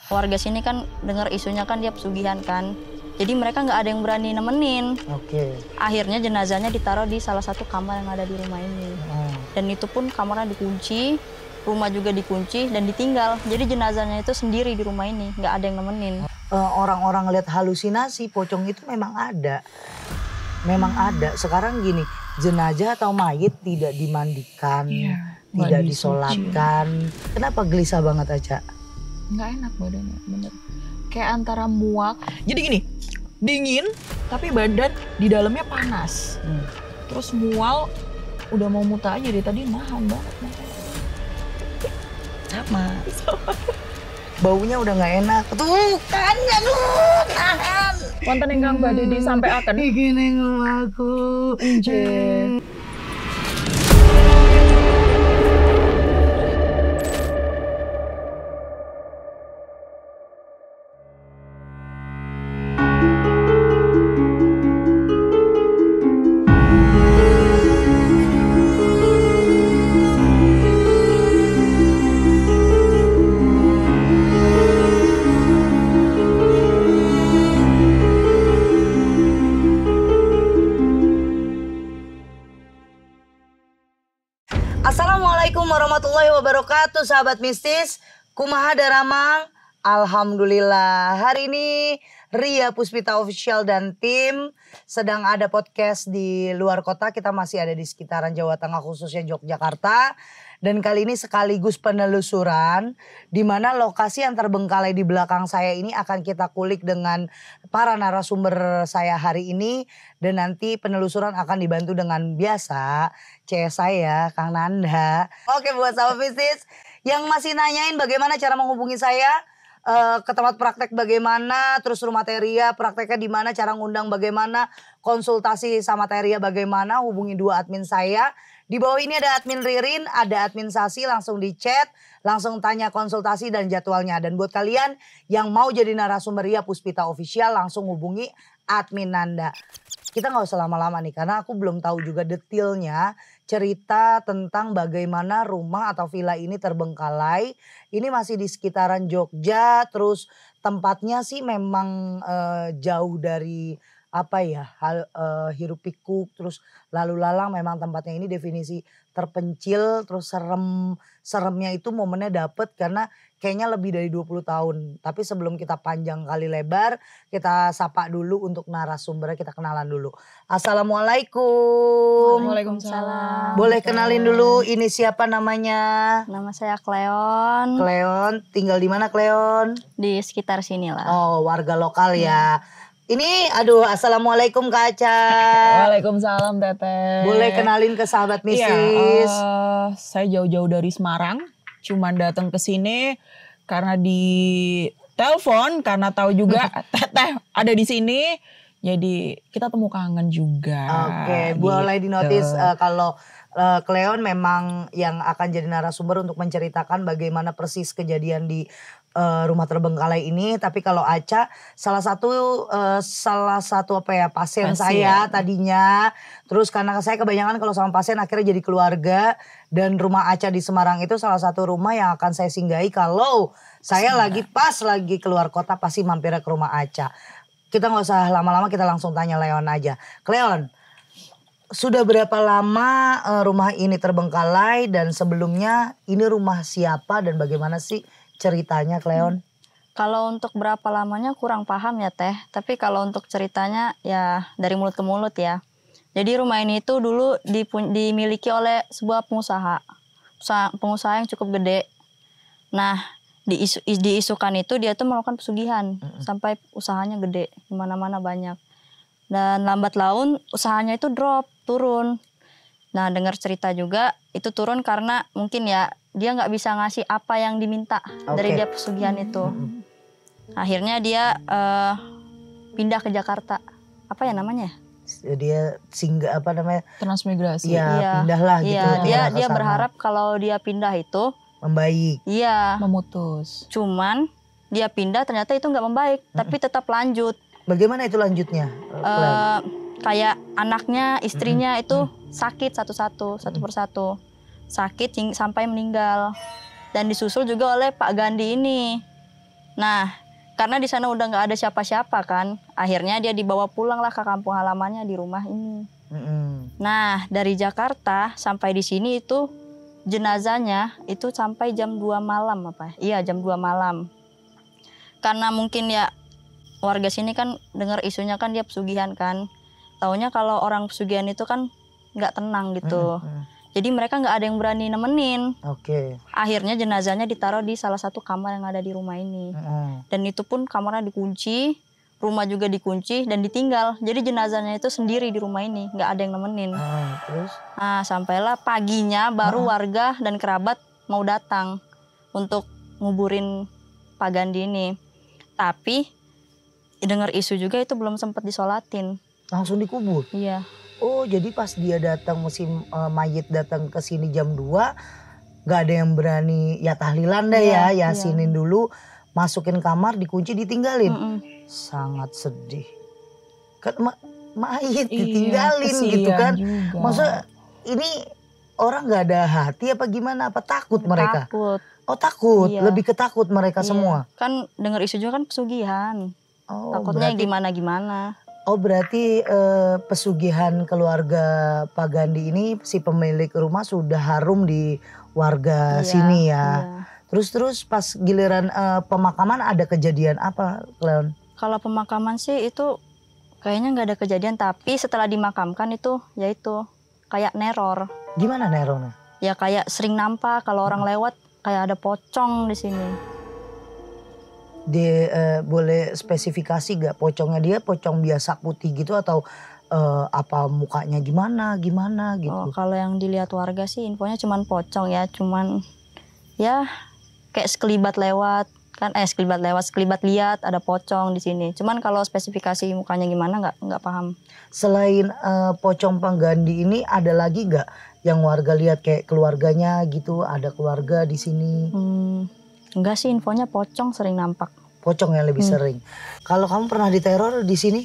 Warga sini kan dengar isunya kan dia pesugihan kan. Jadi mereka nggak ada yang berani nemenin. Oke. Akhirnya jenazahnya ditaruh di salah satu kamar yang ada di rumah ini. Dan itu pun kamarnya dikunci, rumah juga dikunci dan ditinggal. Jadi jenazahnya itu sendiri di rumah ini, nggak ada yang nemenin. Orang-orang lihat halusinasi, pocong itu memang ada. Memang ada. Sekarang gini, jenazah atau mayit tidak dimandikan, tidak disolatkan. Kenapa gelisah banget Aca? Nggak enak badannya, bener. Kayak antara muak. Jadi gini, dingin tapi badan di dalamnya panas. Terus mual, udah mau muntah aja dari tadi nahan banget. Sama. Baunya udah nggak enak. Tuh kan ya lu nahan. Wonten ingkang badhe disampaikan. Iki ning aku. Nggih. Assalamualaikum warahmatullahi wabarakatuh, sahabat mistis. Kumaha daramang? Alhamdulillah. Hari ini Ria Puspita Official dan tim sedang ada podcast di luar kota. Kita masih ada di sekitaran Jawa Tengah, khususnya Yogyakarta. Dan kali ini sekaligus penelusuran di mana lokasi yang terbengkalai di belakang saya ini akan kita kulik dengan para narasumber saya hari ini. Dan nanti penelusuran akan dibantu dengan biasa CS saya, Kang Nanda. Oke, buat sahabat mistis yang masih nanyain bagaimana cara menghubungi saya, ke tempat praktek bagaimana, terus rumah Teria prakteknya di mana, cara ngundang bagaimana, konsultasi sama Teria bagaimana, hubungi dua admin saya. Di bawah ini ada admin Ririn, ada admin Sasi, langsung di chat, langsung tanya konsultasi dan jadwalnya. Dan buat kalian yang mau jadi narasumber Ria Puspita Official, langsung hubungi admin Nanda. Kita gak usah lama-lama nih, karena aku belum tahu juga detailnya cerita tentang bagaimana rumah atau villa ini terbengkalai. Ini masih di sekitaran Jogja, terus tempatnya sih memang jauh dari hiruk pikuk, terus lalu lalang. Memang tempatnya ini definisi terpencil, terus seremnya itu momennya dapet karena kayaknya lebih dari 20 tahun. Tapi sebelum kita panjang kali lebar, kita sapa dulu untuk narasumbernya, kita kenalan dulu. Assalamualaikum. Waalaikumsalam. Boleh kenalin dulu, ini siapa namanya? Nama saya Cleon. Cleon, tinggal di mana Cleon? Di sekitar sini lah. Oh, warga lokal ya. Ini assalamualaikum Kak Aca. Waalaikumsalam Teteh. Boleh kenalin ke sahabat mistis? Iya, saya jauh-jauh dari Semarang, cuman datang ke sini karena di telepon, karena tahu juga Teteh ada di sini, jadi kita temu kangen juga. Oke, boleh dinotis kalau Cleon memang yang akan jadi narasumber untuk menceritakan bagaimana persis kejadian di rumah terbengkalai ini. Tapi kalau Aca salah satu pasien saya tadinya. Terus karena saya kebanyakan kalau sama pasien akhirnya jadi keluarga. Dan rumah Aca di Semarang itu salah satu rumah yang akan saya singgahi kalau saya lagi keluar kota, pasti mampir ke rumah Aca. Kita gak usah lama-lama, kita langsung tanya Leon aja. Cleon, sudah berapa lama rumah ini terbengkalai, dan sebelumnya ini rumah siapa dan bagaimana sih ceritanya Cleon? Kalau untuk berapa lamanya kurang paham ya Teh. Tapi kalau untuk ceritanya ya dari mulut ke mulut ya. Jadi rumah ini itu dulu dimiliki oleh sebuah pengusaha yang cukup gede. Nah diisukan itu dia tuh melakukan pesugihan sampai usahanya gede, dimana-mana banyak. Dan lambat laun usahanya itu turun. Nah dengar cerita juga itu turun karena mungkin ya dia nggak bisa ngasih apa yang diminta dari dia pesugihan itu. Akhirnya dia pindah ke Jakarta. Apa ya namanya? Dia transmigrasi. Iya, pindahlah gitu. Iya, dia berharap kalau dia pindah itu membaik. Iya. Memutus. Cuman dia pindah ternyata itu nggak membaik, tapi tetap lanjut. Bagaimana itu lanjutnya? Kayak anaknya, istrinya itu sakit satu persatu. Sakit sampai meninggal. Dan disusul juga oleh Pak Gandhi ini. Nah, karena di sana udah nggak ada siapa-siapa kan, akhirnya dia dibawa pulang lah ke kampung halamannya di rumah ini. Nah, dari Jakarta sampai di sini itu jenazahnya itu sampai jam 2 malam apa? Iya, jam 2 malam. Karena mungkin ya warga sini kan dengar isunya kan dia pesugihan kan. Taunya kalau orang pesugihan itu kan nggak tenang gitu. Jadi mereka nggak ada yang berani nemenin. Oke. Akhirnya jenazahnya ditaruh di salah satu kamar yang ada di rumah ini. Dan itu pun kamarnya dikunci, rumah juga dikunci dan ditinggal. Jadi jenazahnya itu sendiri di rumah ini, nggak ada yang nemenin. Terus? Nah, sampailah paginya baru warga dan kerabat mau datang untuk nguburin Pak Gandhi ini. Tapi dengar isu juga itu belum sempat disolatin. Langsung dikubur? Iya. Oh, jadi pas dia datang mayit datang ke sini jam 2, gak ada yang berani ya tahlilan deh ya, yasinin dulu, masukin kamar, dikunci, ditinggalin. Sangat sedih. Kan mayit ditinggalin gitu kan. Maksudnya ini orang gak ada hati apa gimana, apa takut mereka? Takut. Oh takut, Iya. lebih ketakut mereka semua? Kan dengar isu juga kan pesugihan. Oh, Takutnya gimana-gimana. Oh berarti pesugihan keluarga Pak Gandhi ini si pemilik rumah sudah harum di warga sini ya. Terus pas giliran pemakaman ada kejadian apa, Cleon? Kalau pemakaman sih itu kayaknya nggak ada kejadian, tapi setelah dimakamkan itu yaitu kayak neror. Gimana nerornya? Ya kayak sering nampak kalau orang lewat kayak ada pocong di sini. Boleh spesifikasi gak pocongnya, dia pocong biasa putih gitu atau apa mukanya gimana gitu? Oh, kalau yang dilihat warga sih infonya cuman pocong ya, cuman ya kayak sekelibat lewat kan, sekelibat lihat ada pocong di sini. Cuman kalau spesifikasi mukanya gimana nggak paham. Selain pocong Pak Gandhi ini ada lagi gak yang warga lihat kayak keluarganya gitu, ada keluarga di sini? Enggak sih, infonya pocong sering nampak. Pocong yang lebih sering. Kalau kamu pernah diteror di sini?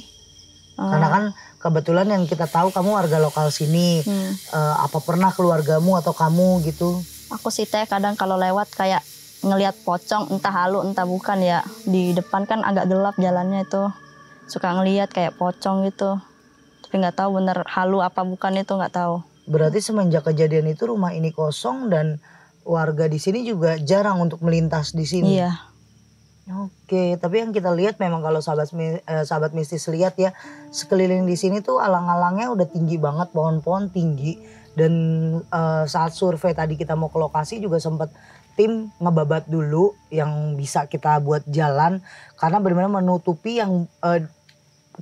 Karena kan kebetulan yang kita tahu kamu warga lokal sini. Apa pernah keluargamu atau kamu gitu? Aku sih teh kadang kalau lewat kayak ngelihat pocong, entah halu entah bukan ya. Di depan kan agak gelap jalannya itu. Suka ngelihat kayak pocong gitu. Tapi nggak tahu bener halu apa bukan itu nggak tahu. Berarti semenjak kejadian itu rumah ini kosong dan warga di sini juga jarang untuk melintas di sini. Iya. Oke, tapi yang kita lihat memang kalau sahabat mistis lihat ya, sekeliling di sini tuh alang-alangnya udah tinggi banget, pohon-pohon tinggi. Dan saat survei tadi kita mau ke lokasi juga sempat tim ngebabat dulu yang bisa kita buat jalan. Karena benar-benar menutupi yang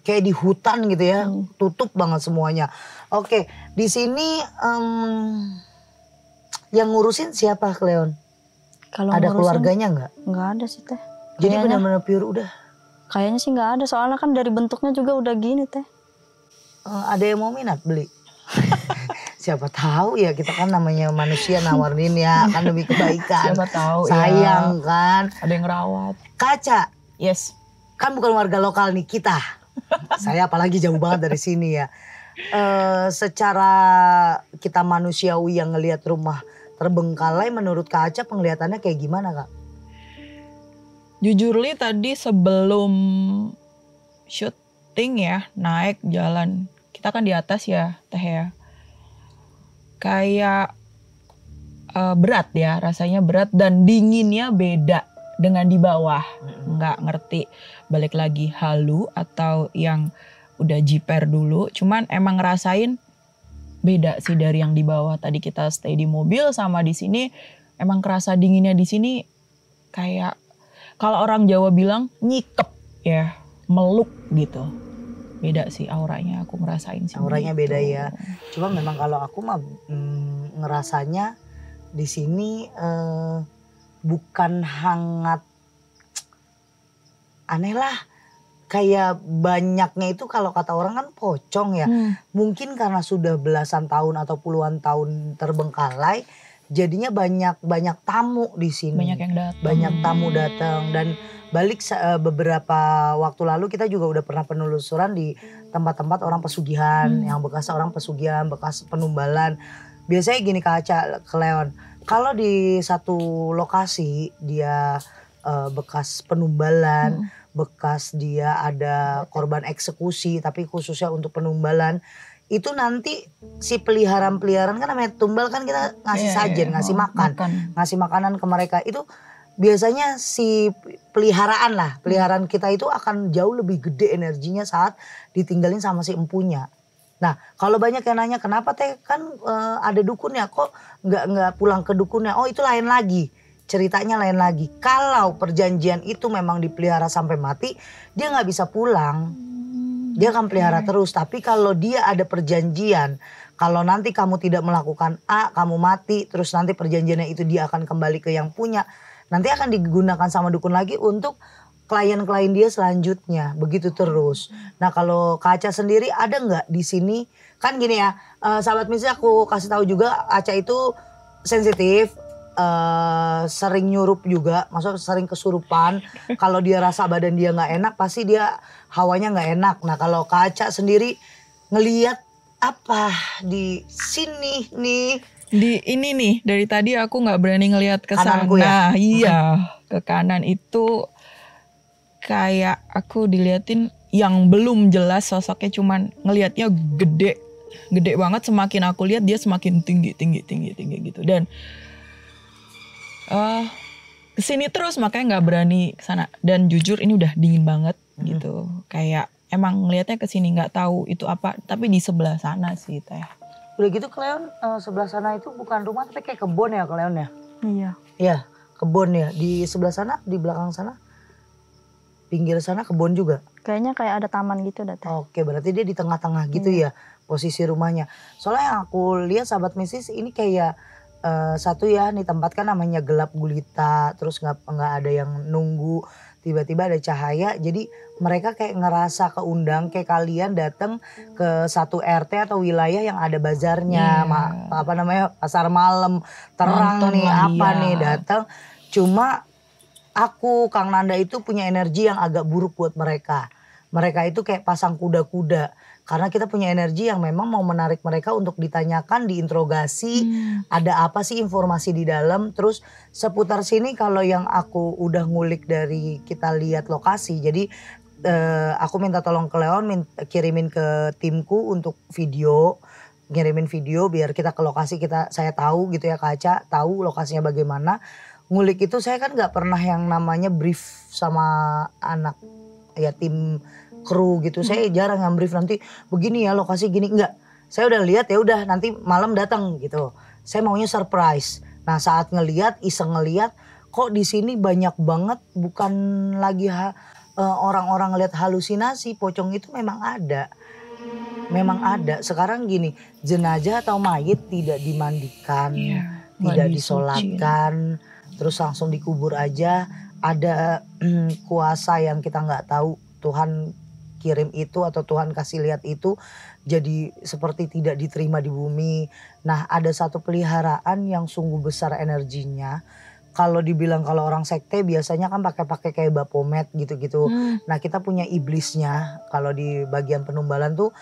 kayak di hutan gitu ya, tutup banget semuanya. Oke, di sini yang ngurusin siapa, Cleon? Kalau ada keluarganya nggak? Nggak ada sih teh. Jadi benar-benar pure udah. Kayaknya sih nggak ada, soalnya kan dari bentuknya juga udah gini teh. Ada yang mau minat beli? Siapa tahu ya, kita kan namanya manusia nawarin ya kan demi kebaikan. Siapa tahu sayang ya. Kan. Ada yang rawat. Kaca. Yes. Kan bukan warga lokal nih kita. Saya apalagi jauh banget dari sini ya. Secara kita manusiawi yang ngelihat rumah terbengkalai, menurut Kak Aca penglihatannya kayak gimana Kak? Jujur Li, tadi sebelum syuting ya, naik jalan, kita kan di atas ya Teh ya, kayak berat ya, rasanya berat dan dinginnya beda dengan di bawah. Nggak ngerti balik lagi halu atau yang udah jiper dulu, cuman emang ngerasain beda sih dari yang di bawah. Tadi kita stay di mobil sama di sini, emang kerasa dinginnya di sini kayak kalau orang Jawa bilang nyikep ya, meluk gitu. Beda sih auranya, aku ngerasain sih. Auranya gitu. beda ya. Cuma memang kalau aku mah ngerasanya di sini bukan hangat, aneh lah. Kayak banyaknya itu kalau kata orang kan pocong ya. Mungkin karena sudah belasan tahun atau puluhan tahun terbengkalai, jadinya banyak tamu di sini. Banyak yang datang. Banyak tamu datang dan balik beberapa waktu lalu kita juga udah pernah penelusuran di tempat-tempat orang pesugihan, yang bekas orang pesugihan, bekas penumbalan. Biasanya gini Kak Aca, Cleon, kalau di satu lokasi dia bekas penumbalan, bekas dia ada korban eksekusi, tapi khususnya untuk penumbalan. Itu nanti si peliharaan-peliharaan kan namanya tumbal kan kita ngasih sajen, ngasih makan, ngasih makanan ke mereka. Itu biasanya si peliharaan kita itu akan jauh lebih gede energinya saat ditinggalin sama si empunya. Nah, kalau banyak yang nanya kenapa teh kan ada dukunnya kok nggak pulang ke dukunnya? Oh, itu lain lagi. Ceritanya lain lagi. Kalau perjanjian itu memang dipelihara sampai mati, dia nggak bisa pulang. Dia akan pelihara terus. Tapi kalau dia ada perjanjian, kalau nanti kamu tidak melakukan A, kamu mati, terus nanti perjanjiannya itu dia akan kembali ke yang punya. Nanti akan digunakan sama dukun lagi untuk klien-klien dia selanjutnya, begitu terus. Nah kalau Kak Aca sendiri ada nggak di sini? Kan gini ya, sahabat misi aku kasih tahu juga Aca itu sensitif, sering nyurup juga, maksudnya sering kesurupan. Kalau dia rasa badan dia nggak enak, pasti dia hawanya nggak enak. Nah kalau Kak Aca sendiri ngelihat apa di sini nih? Di ini nih, dari tadi aku nggak berani ngelihat ke sana. Kananku ya? Iya, ke kanan itu kayak aku diliatin yang belum jelas sosoknya, cuman ngelihatnya gede banget. Semakin aku lihat dia semakin tinggi gitu. Dan kesini terus, makanya nggak berani kesana. Dan jujur ini udah dingin banget gitu. Kayak emang ngelihatnya kesini, nggak tahu itu apa. Tapi di sebelah sana sih teh. Udah gitu Kleon, sebelah sana itu bukan rumah tapi kayak kebun ya Kleon ya? Iya. Iya, kebun ya. Di sebelah sana, di belakang sana, pinggir sana kebun juga. Kayaknya kayak ada taman gitu dah teh. Oke, berarti dia di tengah-tengah gitu ya posisi rumahnya. Soalnya yang aku lihat sahabat mistis ini kayak satu ya, nih tempat kan namanya gelap gulita, terus nggak ada yang nunggu, tiba-tiba ada cahaya. Jadi mereka kayak ngerasa keundang, kayak kalian datang ke satu RT atau wilayah yang ada bazarnya, apa namanya, pasar malam, terang Nonton nih lah apa dia. nih datang. Cuma aku, Kang Nanda itu punya energi yang agak buruk buat mereka. Mereka itu kayak pasang kuda-kuda. Karena kita punya energi yang memang mau menarik mereka untuk ditanyakan, diinterogasi. Ada apa sih informasi di dalam. Terus seputar sini kalau yang aku udah ngulik dari kita lihat lokasi. Jadi aku minta tolong ke Leon, kirimin ke timku untuk video. Ngirimin video biar kita ke lokasi, saya tahu gitu ya Kak Aca, tahu lokasinya bagaimana. Ngulik itu saya kan gak pernah yang namanya brief sama anak ya tim kru gitu. Saya jarang yang brief nanti begini ya lokasi gini, enggak. Saya udah lihat ya udah nanti malam datang gitu. Saya maunya surprise. Nah saat iseng ngelihat kok di sini banyak banget, bukan lagi orang-orang ngelihat halusinasi, pocong itu memang ada. Memang ada. Sekarang gini, jenazah atau mayit tidak dimandikan, tidak disolatkan, terus langsung dikubur aja. Ada kuasa yang kita nggak tahu, Tuhan kirim itu atau Tuhan kasih lihat itu jadi seperti tidak diterima di bumi. Nah ada satu peliharaan yang sungguh besar energinya. Kalau dibilang kalau orang sekte biasanya kan pakai kayak Baphomet gitu-gitu. Nah kita punya iblisnya. Kalau di bagian penumbalan tuh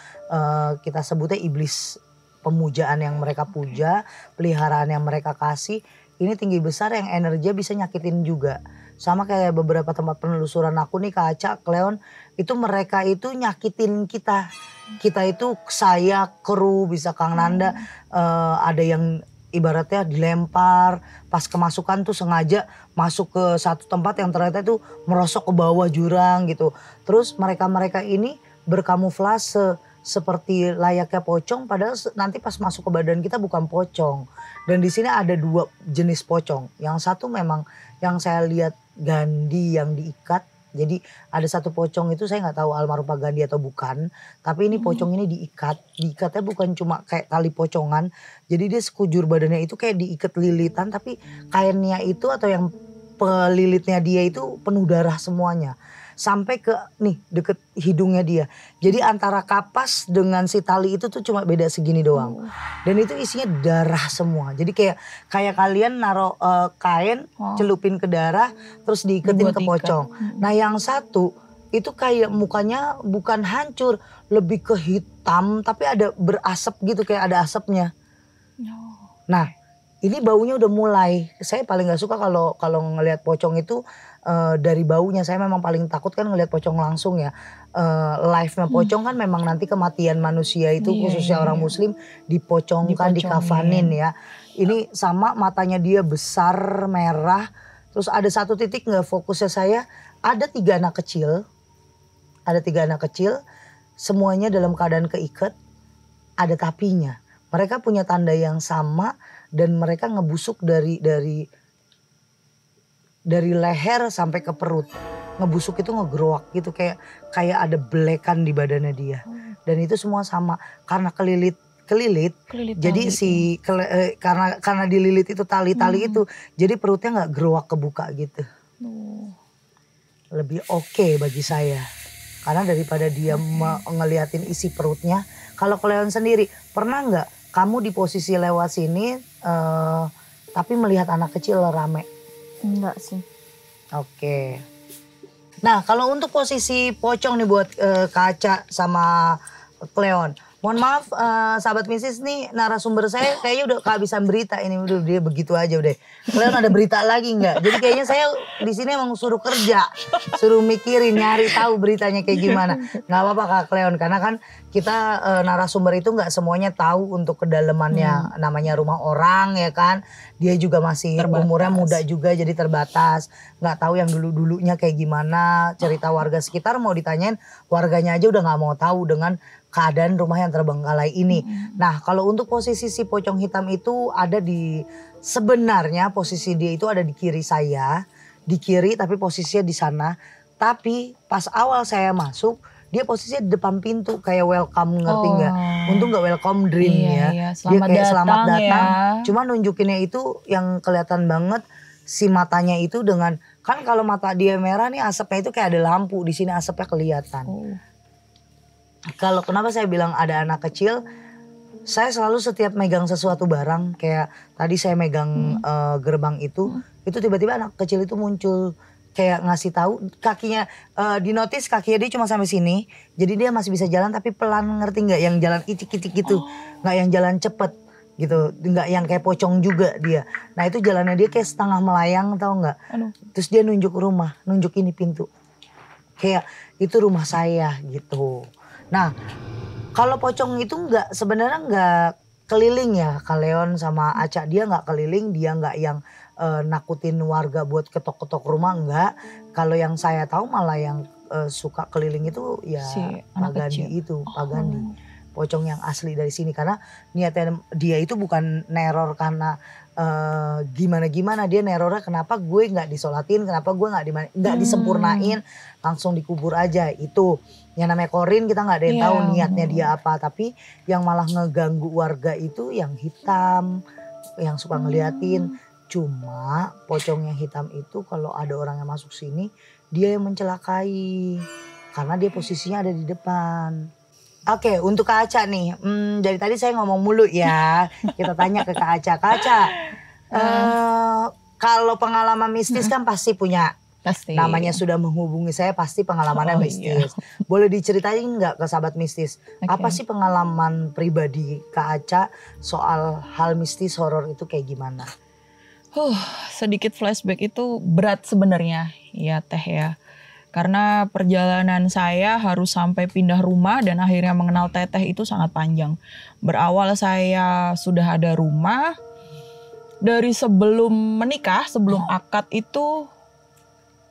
kita sebutnya iblis, pemujaan yang mereka puja, peliharaan yang mereka kasih. Ini tinggi besar yang energinya bisa nyakitin juga. Sama kayak beberapa tempat penelusuran aku nih Kak Aca, Kleon, itu mereka itu nyakitin kita. Kita itu, saya, kru, bisa Kang Nanda, ada yang ibaratnya dilempar, pas kemasukan tuh sengaja masuk ke satu tempat yang ternyata itu merosok ke bawah jurang gitu. Terus mereka-mereka ini berkamuflase seperti layaknya pocong, padahal nanti pas masuk ke badan kita bukan pocong. Dan di sini ada dua jenis pocong. Yang satu memang yang saya lihat Gandhi yang diikat. Jadi ada satu pocong itu saya nggak tahu almarhum Pak Gandhi atau bukan. Tapi ini pocong ini diikat. Diikatnya bukan cuma kayak tali pocongan. Jadi dia sekujur badannya itu kayak diikat lilitan. Tapi kainnya itu atau yang pelilitnya dia itu penuh darah semuanya. Sampai ke nih deket hidungnya dia. Jadi antara kapas dengan si tali itu tuh cuma beda segini doang. Dan itu isinya darah semua. Jadi kayak kalian naruh kain, celupin ke darah, terus diiketin ke pocong. Nah yang satu itu kayak mukanya bukan hancur, lebih ke hitam, tapi ada berasap gitu, kayak ada asapnya. Nah ini baunya udah mulai. Saya paling nggak suka kalau ngelihat pocong itu dari baunya. Saya memang paling takut kan ngelihat pocong langsung ya. Live-nya pocong kan memang nanti kematian manusia itu khususnya orang muslim dipocongkan, dikafanin ya. Ini sama matanya dia besar merah. Terus ada satu titik nggak fokusnya saya, ada 3 anak kecil. Ada 3 anak kecil, semuanya dalam keadaan keikat, ada tapinya. Mereka punya tanda yang sama dan mereka ngebusuk dari leher sampai ke perut. Ngebusuk itu ngegeroak gitu, kayak ada belekan di badannya dia. Dan itu semua sama karena kelilit. Jadi karena dililit itu tali-tali itu, jadi perutnya nggak geroak kebuka gitu. Lebih oke bagi saya. Karena daripada dia ngeliatin isi perutnya. Kalau kalian sendiri pernah nggak kamu di posisi lewat sini tapi melihat anak kecil rame? Enggak sih. Oke. Nah kalau untuk posisi pocong nih buat Kaca sama Cleon. Mohon maaf sahabat Mistis nih, narasumber saya kayaknya udah kehabisan berita ini, udah dia begitu aja udah. Kalian ada berita lagi nggak? Jadi kayaknya saya di sini emang suruh kerja, suruh mikirin, nyari tahu beritanya kayak gimana. Nggak apa-apa Kak Cleon, karena kan kita narasumber itu nggak semuanya tahu untuk kedalamannya, namanya rumah orang ya kan. Dia juga masih umurnya muda juga jadi terbatas. Nggak tahu yang dulu-dulunya kayak gimana, cerita warga sekitar mau ditanyain, warganya aja udah nggak mau tahu dengan keadaan rumah yang terbengkalai ini. Nah kalau untuk posisi si pocong hitam itu ada di, sebenarnya posisi dia itu ada di kiri saya. Di kiri tapi posisinya di sana. Tapi pas awal saya masuk dia posisinya di depan pintu kayak welcome, ngerti nggak? Untung nggak welcome dream ya. Iya. Dia kayak selamat datang. Ya. Cuma nunjukinnya itu yang kelihatan banget si matanya itu dengan, kan kalau mata dia merah nih asapnya itu kayak ada lampu. Di sini asapnya kelihatan. Kalau kenapa saya bilang ada anak kecil, saya selalu setiap megang sesuatu barang, kayak tadi saya megang gerbang itu tiba-tiba anak kecil itu muncul kayak ngasih tahu kakinya, di notice kakinya dia cuma sampai sini, jadi dia masih bisa jalan tapi pelan, ngerti nggak? Yang jalan icik-icik gitu, nggak yang jalan cepet gitu, nggak yang kayak pocong juga dia. Nah itu jalannya dia kayak setengah melayang, tahu nggak? Terus dia nunjuk rumah, nunjuk ini pintu, kayak itu rumah saya gitu. Nah, kalau pocong itu sebenarnya nggak keliling ya, Kaleon sama Aca, dia nggak keliling, dia nggak yang nakutin warga buat ketok-ketok rumah, enggak. Kalau yang saya tahu malah yang suka keliling itu ya Si Pak Gandhi itu, Pak Gandhi. Pocong yang asli dari sini, karena niatnya dia itu bukan neror karena gimana-gimana, dia nerornya kenapa gue nggak disolatin, kenapa gue nggak disempurnain, langsung dikubur aja. Itu yang namanya korin, kita nggak ada yang tahu niatnya dia apa. Tapi yang malah ngeganggu warga itu yang hitam, yang suka ngeliatin. Cuma pocong yang hitam itu kalau ada orang yang masuk sini, dia yang mencelakai karena dia posisinya ada di depan. Oke, untuk Kak Aca nih, dari tadi saya ngomong mulu ya, kita tanya ke Kak Aca. Kak Aca, kalau pengalaman mistis kan pasti punya, namanya sudah menghubungi saya pasti pengalamannya mistis. Boleh diceritain nggak ke sahabat mistis, apa sih pengalaman pribadi Kak Aca soal hal mistis horor itu kayak gimana? Sedikit flashback itu berat sebenarnya ya Teh ya. Karena perjalanan saya harus sampai pindah rumah dan akhirnya mengenal Teteh itu sangat panjang. Berawal saya sudah ada rumah. Dari sebelum menikah, sebelum akad itu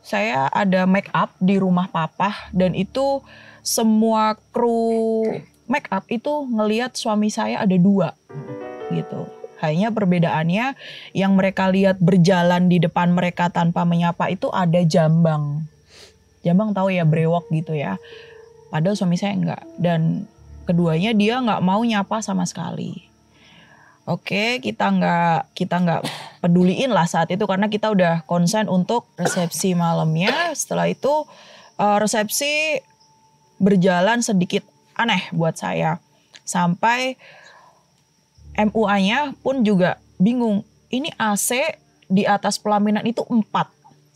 saya ada make up di rumah papa. Dan itu semua kru make up itu ngelihat suami saya ada 2 gitu. Hanya perbedaannya yang mereka lihat berjalan di depan mereka tanpa menyapa itu ada jambang. Jambang tahu ya, brewok gitu ya. Padahal suami saya enggak. Dan keduanya dia enggak mau nyapa sama sekali. Oke, kita enggak peduliin lah saat itu karena kita udah konsen untuk resepsi malamnya. Setelah itu resepsi berjalan sedikit aneh buat saya. Sampai MUA-nya pun juga bingung. Ini AC di atas pelaminan itu 4.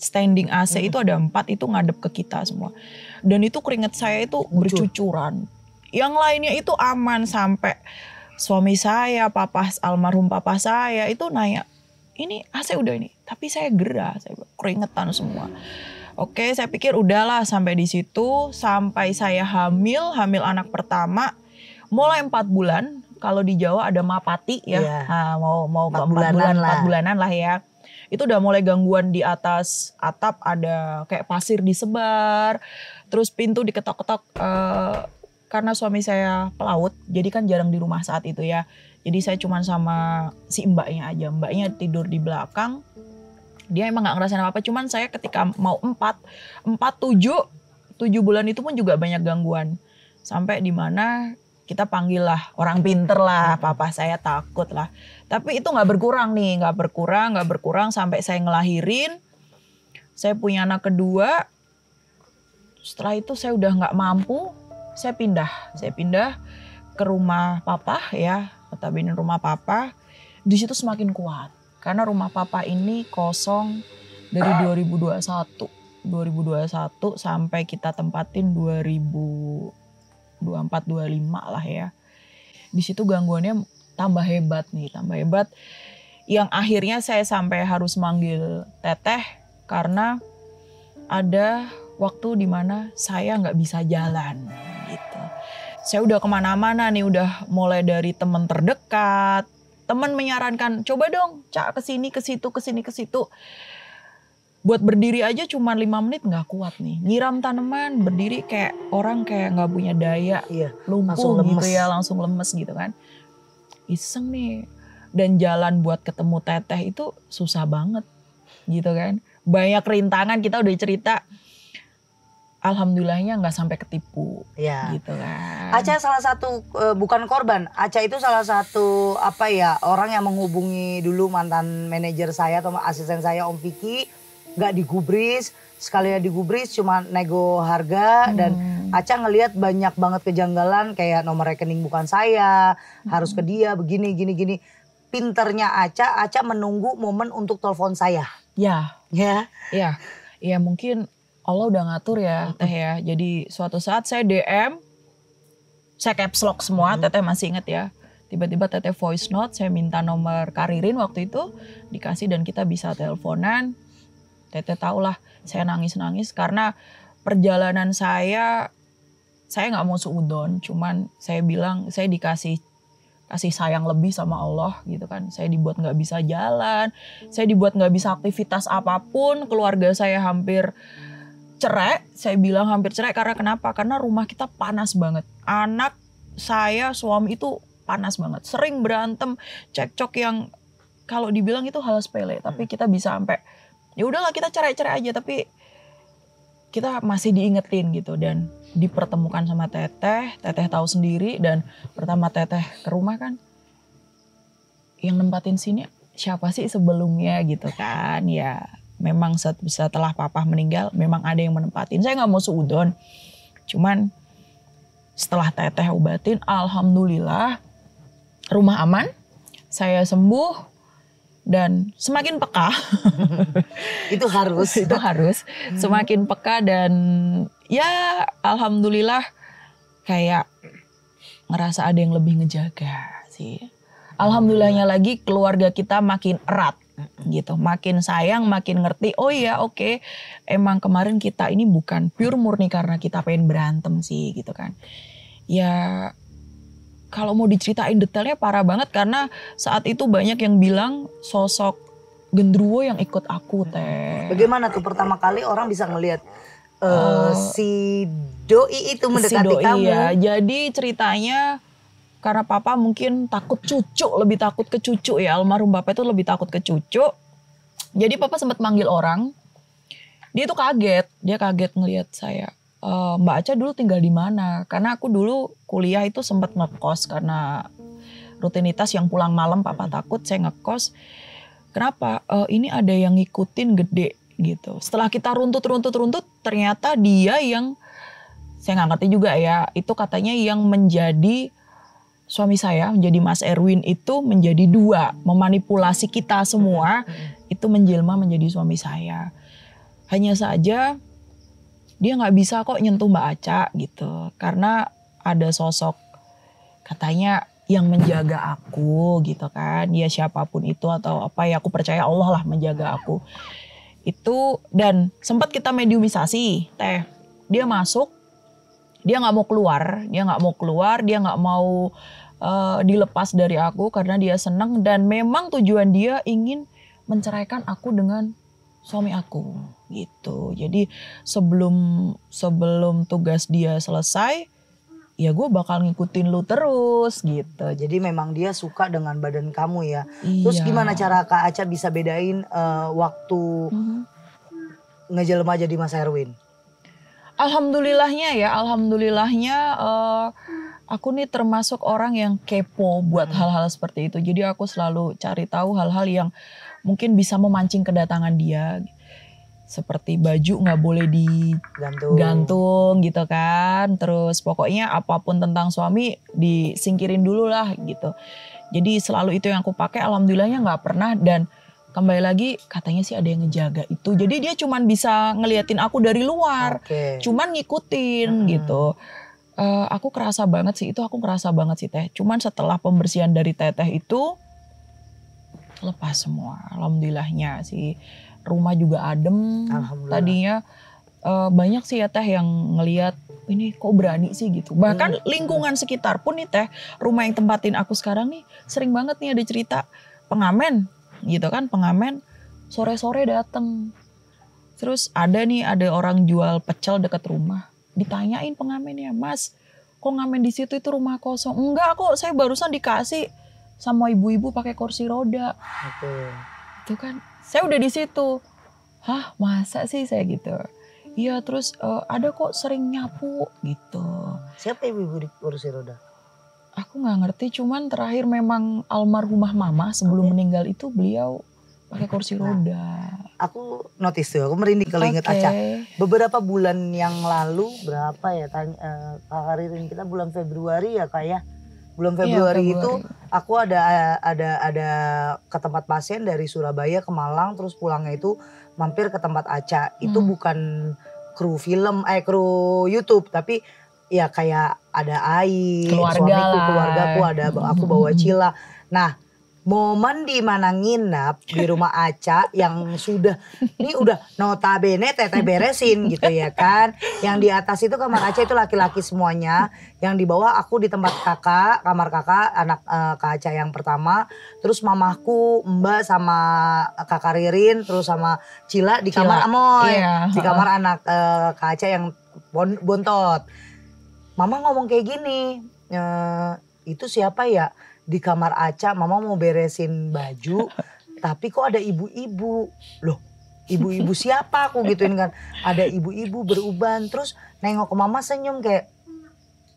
Standing AC itu ada 4, itu ngadep ke kita semua. Dan itu keringat saya itu bercucuran. Yang lainnya itu aman, sampai suami saya, almarhum papa saya itu nanya, ini AC udah ini, tapi saya gerah, saya keringetan semua. Oke, saya pikir udahlah sampai di situ, sampai saya hamil anak pertama, mulai 4 bulan. Kalau di Jawa ada mapati ya, nah, mau 4 bulanan lah ya. Itu udah mulai gangguan di atas atap, ada kayak pasir disebar, terus pintu diketok-ketok. Karena suami saya pelaut, jadi kan jarang di rumah saat itu ya. Jadi saya cuma sama si mbaknya aja, mbaknya tidur di belakang. Dia emang gak ngerasain apa-apa, cuman saya ketika mau 7 bulan itu pun juga banyak gangguan. Sampai di mana kita panggil lah orang pinter lah, papa saya takut lah. Tapi itu gak berkurang nih, gak berkurang sampai saya ngelahirin. Saya punya anak kedua, setelah itu saya udah gak mampu, saya pindah ke rumah papa ya, notabene rumah papa. Di situ semakin kuat. Karena rumah papa ini kosong dari 2021 sampai kita tempatin 2024-25 lah ya. Di situ gangguannya tambah hebat. Yang akhirnya saya sampai harus manggil teteh karena ada waktu dimana saya nggak bisa jalan gitu. Saya udah kemana-mana nih, udah mulai dari teman terdekat. Teman menyarankan, coba dong Cak kesini ke situ. Buat berdiri aja cuma 5 menit gak kuat nih. Nyiram tanaman, berdiri kayak orang kayak gak punya daya. Iya, lumpuh gitu ya, langsung lemes gitu kan. Iseng nih. Dan jalan buat ketemu teteh itu susah banget gitu kan. Banyak rintangan, kita udah cerita. Alhamdulillahnya nggak sampai ketipu, gitu kan. Aca salah satu bukan korban, Aca itu salah satu orang yang menghubungi dulu mantan manajer saya atau asisten saya Om Vicky, nggak digubris, sekalinya digubris cuma nego harga dan Aca ngelihat banyak banget kejanggalan kayak nomor rekening bukan saya, harus ke dia begini gini. Pinternya Aca menunggu momen untuk telepon saya. Ya Mungkin Allah udah ngatur ya Teh ya. Jadi suatu saat saya DM, saya caps lock semua, Teteh masih inget ya. Tiba-tiba Teteh voice note, saya minta nomor Karirin waktu itu, dikasih dan kita bisa teleponan. Teteh tahulah saya nangis-nangis karena perjalanan saya gak mau suudon. Cuman saya bilang saya dikasih sayang lebih sama Allah gitu kan. Saya dibuat gak bisa jalan, saya dibuat gak bisa aktivitas apapun, keluarga saya hampir cerai, saya bilang hampir cerai karena kenapa? Karena rumah kita panas banget. Anak saya, suami itu panas banget. Sering berantem, cekcok yang kalau dibilang itu hal sepele. Tapi kita bisa sampai, ya udahlah kita cerai-cerai aja. Tapi kita masih diingetin gitu. Dan dipertemukan sama Teteh tahu sendiri. Dan pertama Teteh ke rumah kan, yang nempatin sini siapa sih sebelumnya gitu kan ya. Memang setelah papa meninggal memang ada yang menempatin. Saya gak mau suudon. Cuman setelah Teteh obatin, alhamdulillah rumah aman. Saya sembuh dan semakin peka. Itu harus. Semakin peka dan ya alhamdulillah kayak ngerasa ada yang lebih ngejaga sih. Alhamdulillahnya lagi keluarga kita makin erat. Gitu, makin sayang, makin ngerti. Oh iya, oke. Emang kemarin kita ini bukan pure murni karena kita pengen berantem sih, gitu kan. Ya, kalau mau diceritain detailnya parah banget karena saat itu banyak yang bilang sosok genderuwo yang ikut aku Teh. Bagaimana tuh pertama kali orang bisa ngelihat si doi itu mendekati kamu? Ya. Jadi ceritanya karena papa mungkin takut cucu, lebih takut ke cucu ya. Almarhum bapak itu lebih takut ke cucu. Jadi papa sempat manggil orang. Dia tuh kaget. Dia kaget ngelihat saya. Mbak Aca dulu tinggal di mana? Karena aku dulu kuliah itu sempat ngekos. Karena rutinitas yang pulang malam papa takut saya ngekos. Kenapa? Ini ada yang ngikutin gede gitu. Setelah kita runtut, ternyata dia yang, saya gak ngerti juga ya. Itu katanya yang menjadi suami saya, menjadi Mas Erwin itu menjadi 2, memanipulasi kita semua, itu menjelma menjadi suami saya. Hanya saja dia nggak bisa kok nyentuh Mbak Aca gitu, karena ada sosok katanya yang menjaga aku gitu kan. Ya siapapun itu atau apa ya, aku percaya Allah lah menjaga aku. Itu dan sempat kita mediumisasi, Teh. Dia masuk, dia nggak mau keluar, dia nggak mau dilepas dari aku karena dia senang dan memang tujuan dia ingin menceraikan aku dengan suami aku gitu. Jadi sebelum tugas dia selesai, ya gue bakal ngikutin lu terus gitu. Jadi memang dia suka dengan badan kamu ya. Iya. Terus gimana cara Kak Aca bisa bedain waktu ngejelema jadi Mas Erwin? Alhamdulillahnya aku nih termasuk orang yang kepo buat hal-hal seperti itu. Jadi aku selalu cari tahu hal-hal yang mungkin bisa memancing kedatangan dia. Seperti baju nggak boleh digantung gitu kan. Terus pokoknya apapun tentang suami disingkirin dulu lah gitu. Jadi selalu itu yang aku pakai. Alhamdulillahnya nggak pernah dan kembali lagi katanya sih ada yang ngejaga itu. Jadi dia cuman bisa ngeliatin aku dari luar. Cuman ngikutin gitu. Aku kerasa banget sih Teh. Cuman setelah pembersihan dari Teteh itu lepas semua. Alhamdulillahnya sih. Rumah juga adem. Tadinya banyak sih ya Teh yang ngelihat ini kok berani sih gitu. Bahkan lingkungan sekitar pun nih Teh, rumah yang tempatin aku sekarang nih sering banget nih ada cerita pengamen gitu kan, pengamen sore-sore dateng. Terus ada orang jual pecel dekat rumah. Ditanyain pengamennya, "Mas, kok ngamen di situ itu rumah kosong?" "Enggak kok, saya barusan dikasih sama ibu-ibu pakai kursi roda." Itu kan saya udah di situ. "Hah, masa sih?" saya gitu. "Iya, terus ada kok sering nyapu gitu." Siapa ibu-ibu di kursi roda? Aku nggak ngerti, cuman terakhir memang almarhumah mama sebelum meninggal itu beliau pakai kursi roda. Aku notice tuh, aku merinding kalau inget Aca. Beberapa bulan yang lalu, berapa ya Kak Ririn, kita bulan Februari ya Kak ya. Bulan Februari itu aku ada ke tempat pasien dari Surabaya ke Malang, terus pulangnya itu mampir ke tempat Aca. Itu bukan kru kru YouTube, tapi ya kayak ada Ai, suamiku, keluargaku, ada aku bawa Cila. Nah, momen di mana nginap di rumah Aca yang ini udah notabene Teteh beresin gitu ya kan. Yang di atas itu kamar Aca itu laki-laki semuanya. Yang di bawah aku di tempat kamar kakak, anak Kak Aca yang pertama. Terus mamahku, Mbak sama Kakak Ririn, terus sama Cila di kamar Amoy. Di kamar anak Kak Aca yang bontot. Mama ngomong kayak gini, itu siapa ya? Di kamar Aca mama mau beresin baju tapi kok ada ibu-ibu. Loh, ibu-ibu siapa aku gituin kan. Ada ibu-ibu beruban, terus nengok ke mama senyum kayak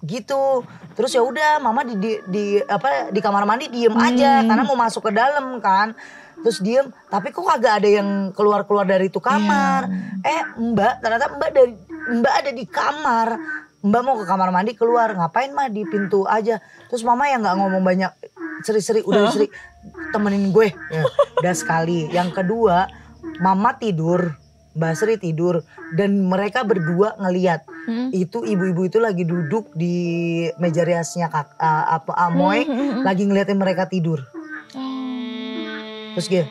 gitu. Terus ya udah mama di kamar mandi diem aja karena mau masuk ke dalam kan. Terus diem, tapi kok kagak ada yang keluar-keluar dari itu kamar. Ternyata Mbak ada di kamar. Mbak mau ke kamar mandi keluar, ngapain mah di pintu aja. Terus mama yang nggak ngomong banyak, seri-seri udah seri temenin gue, ya, udah sekali. Yang kedua, mama tidur, Mbak Sri tidur, dan mereka berdua ngeliat itu ibu-ibu itu lagi duduk di meja riasnya Amoy, lagi ngeliatin mereka tidur. Terus gitu,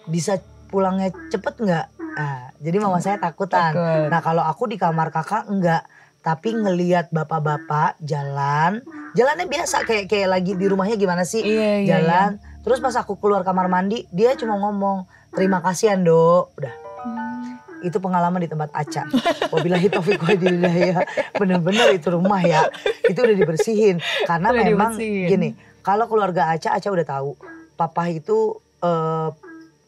bisa pulangnya cepet nggak? Nah, jadi mama saya takutan. Nah kalau aku di kamar kakak enggak. Tapi ngelihat bapak-bapak jalannya biasa kayak lagi di rumahnya gimana sih, jalan. Terus pas aku keluar kamar mandi, dia cuma ngomong, "Terima kasih Ando." Udah. Itu pengalaman di tempat Aca. Wabillahi taufiq wal hidayah. Bener-bener itu rumah ya, itu udah dibersihin. Karena memang gini, kalau keluarga Aca udah tahu, papa itu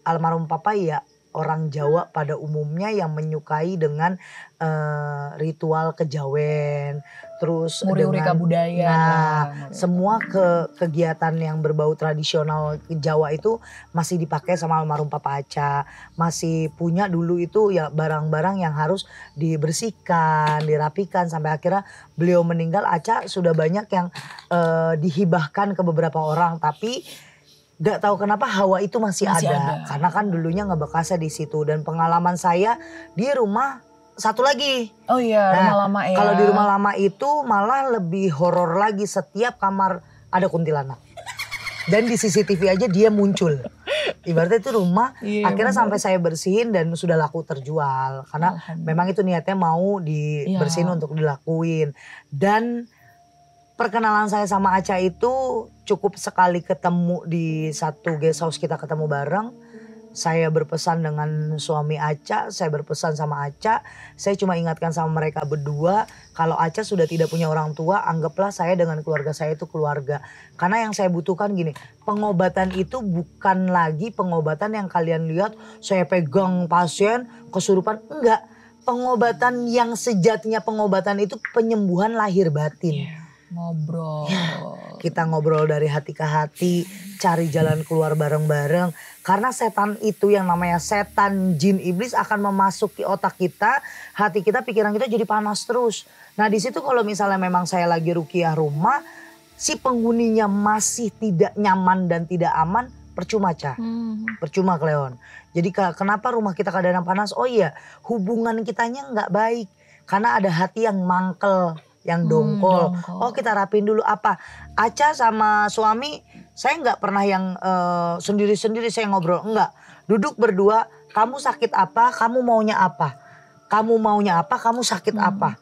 almarhum papa ya orang Jawa pada umumnya yang menyukai dengan ritual kejawen, terus Muri-uri budaya. Semua kegiatan yang berbau tradisional Jawa itu masih dipakai sama almarhum Papa Aca. Masih punya dulu itu ya barang-barang yang harus dibersihkan, dirapikan sampai akhirnya beliau meninggal. Aca sudah banyak yang dihibahkan ke beberapa orang, tapi gak tahu kenapa hawa itu masih ada. Karena kan dulunya ngebekasnya di situ. Dan pengalaman saya di rumah satu lagi. Oh iya, rumah lama ya. Kalau di rumah lama itu malah lebih horor lagi. Setiap kamar ada kuntilanak. Dan di CCTV aja dia muncul. Ibaratnya itu rumah akhirnya sampai saya bersihin dan sudah laku terjual. Karena memang itu niatnya mau dibersihin untuk dilakuin. Dan perkenalan saya sama Aca itu cukup sekali ketemu di satu guest house, kita ketemu bareng. Saya berpesan dengan suami Aca, saya berpesan sama Aca. Saya cuma ingatkan sama mereka berdua, kalau Aca sudah tidak punya orang tua, anggaplah saya dengan keluarga saya itu keluarga. Karena yang saya butuhkan gini, pengobatan itu bukan lagi pengobatan yang kalian lihat, saya pegang pasien, kesurupan, enggak. Pengobatan yang sejatinya pengobatan itu penyembuhan lahir batin. Ngobrol. Kita ngobrol dari hati ke hati, cari jalan keluar bareng-bareng. Karena setan itu yang namanya setan, jin, iblis akan memasuki otak kita, hati kita, pikiran kita jadi panas terus. Nah di situ kalau misalnya memang saya lagi ruqyah rumah, si penghuninya masih tidak nyaman dan tidak aman, percuma Ca. Percuma Cleon. Jadi kenapa rumah kita kadang panas? Oh iya, hubungan kitanya nggak baik. Karena ada hati yang mangkel, yang dongkol. Oh kita rapin dulu apa. Aca sama suami saya nggak pernah yang sendiri-sendiri saya ngobrol. Enggak. Duduk berdua, kamu sakit apa, kamu maunya apa. Kamu maunya apa, kamu sakit apa.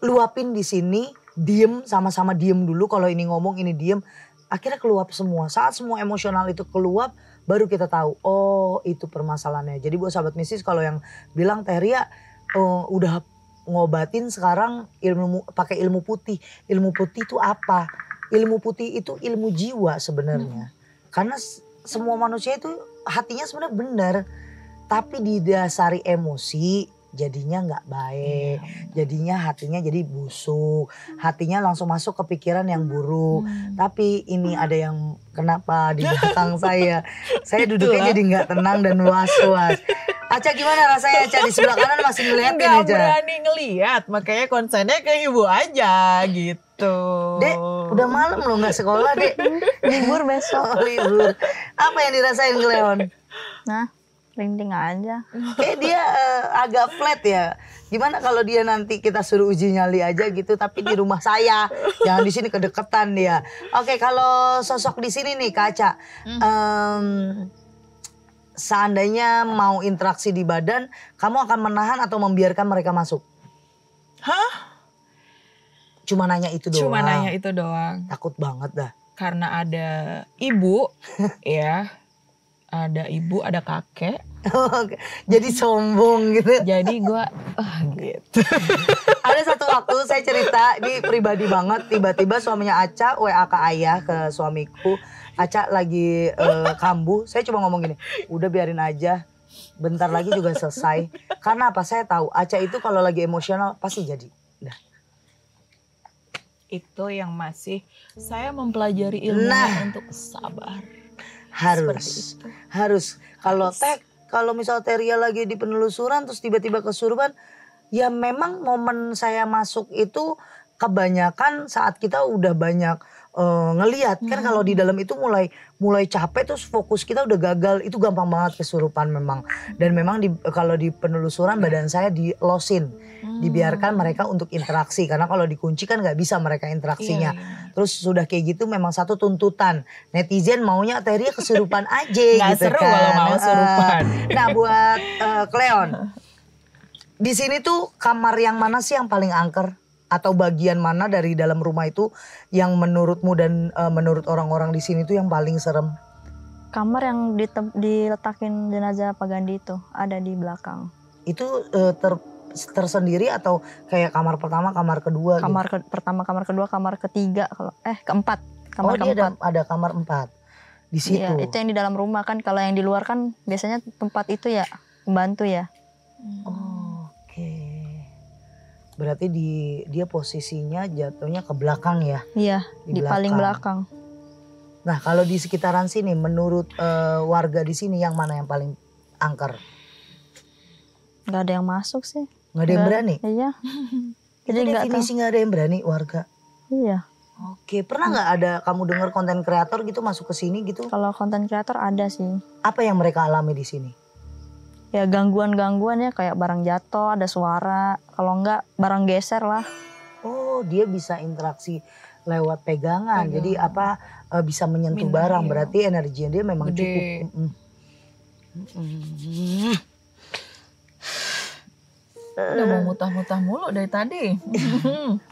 Luapin di sini, diem, sama-sama diem dulu. Kalau ini ngomong, ini diem. Akhirnya keluap semua. Saat semua emosional itu keluap, baru kita tahu, oh itu permasalahannya. Jadi buat sahabat mistis kalau yang bilang Teh Ria udah ngobatin sekarang pakai ilmu putih. Ilmu putih itu apa? Ilmu putih itu ilmu jiwa sebenarnya. Karena semua manusia itu hatinya sebenarnya benar, tapi didasari emosi jadinya nggak baik. Jadinya hatinya jadi busuk, hatinya langsung masuk ke pikiran yang buruk. Tapi ini ada yang kenapa di belakang saya duduknya jadi nggak tenang dan was-was. Aca gimana rasanya Aca di sebelah kanan masih ngeliatin aja? Gak berani ngeliat, makanya konsennya ke ibu aja gitu. Dek, udah malam loh nggak sekolah Dek. Libur besok. Oh, libur. Apa yang dirasain Cleon? Nah, rinting aja. Kayak dia agak flat ya. Gimana kalau dia nanti kita suruh uji nyali aja gitu, tapi di rumah saya, jangan di sini kedeketan dia. Oke, kalau sosok di sini nih Kak Aca, seandainya mau interaksi di badan, kamu akan menahan atau membiarkan mereka masuk? Hah? Cuma nanya itu doang. Cuma nanya itu doang. Takut banget dah. Karena ada ibu, ya. Ada ibu, ada kakek. Jadi sombong gitu. Jadi gue, gitu. Ada satu waktu saya cerita, ini pribadi banget. Tiba-tiba suaminya Aca WA ke ayah, ke suamiku. Aca lagi kambuh. Saya cuma ngomong gini, udah biarin aja. Bentar lagi juga selesai. Karena apa? Saya tahu Aca itu kalau lagi emosional pasti jadi. Udah. Itu yang masih saya mempelajari ilmunya untuk sabar. Harus. Kalau misal Teh Ria lagi di penelusuran terus tiba-tiba kesurupan, ya memang momen saya masuk itu kebanyakan saat kita udah banyak ngelihat kan kalau di dalam itu mulai capek terus fokus kita udah gagal, itu gampang banget kesurupan memang. Dan memang kalau di penelusuran badan saya di-losin, dibiarkan mereka untuk interaksi karena kalau dikunci kan nggak bisa mereka interaksinya. Terus sudah kayak gitu memang satu tuntutan netizen maunya Teh Ria kesurupan aja nggak gitu seru kan. kalau mau surupan. Nah buat Cleon, di sini tuh kamar yang mana sih yang paling angker? Atau bagian mana dari dalam rumah itu yang menurutmu dan menurut orang-orang di sini tuh yang paling serem? Kamar yang diletakin jenazah Pak Gandhi itu ada di belakang. Itu tersendiri atau kayak kamar pertama, kamar kedua? Kamar gitu? pertama, kamar kedua, kamar ketiga, keempat. Kamar dia ada kamar 4 di situ. Iya, itu yang di dalam rumah kan. Kalau yang di luar kan biasanya tempat itu ya pembantu ya. Oke. Berarti dia posisinya jatuhnya ke belakang ya? Iya, di paling belakang. Nah kalau di sekitaran sini menurut warga di sini yang mana yang paling angker? Gak ada yang masuk sih. Gak ada yang berani? Iya. Jadi definisi gak ada yang berani warga? Iya. Oke, pernah gak ada kamu dengar konten kreator gitu masuk ke sini gitu? Kalau konten kreator ada sih. Apa yang mereka alami di sini? Ya gangguan-gangguan ya kayak barang jatuh, ada suara. Kalau enggak barang geser lah. Oh dia bisa interaksi lewat pegangan. Jadi apa bisa menyentuh Minah, barang iya. berarti energinya dia memang Gede. cukup. Udah mau mutah-mutah mulu dari tadi.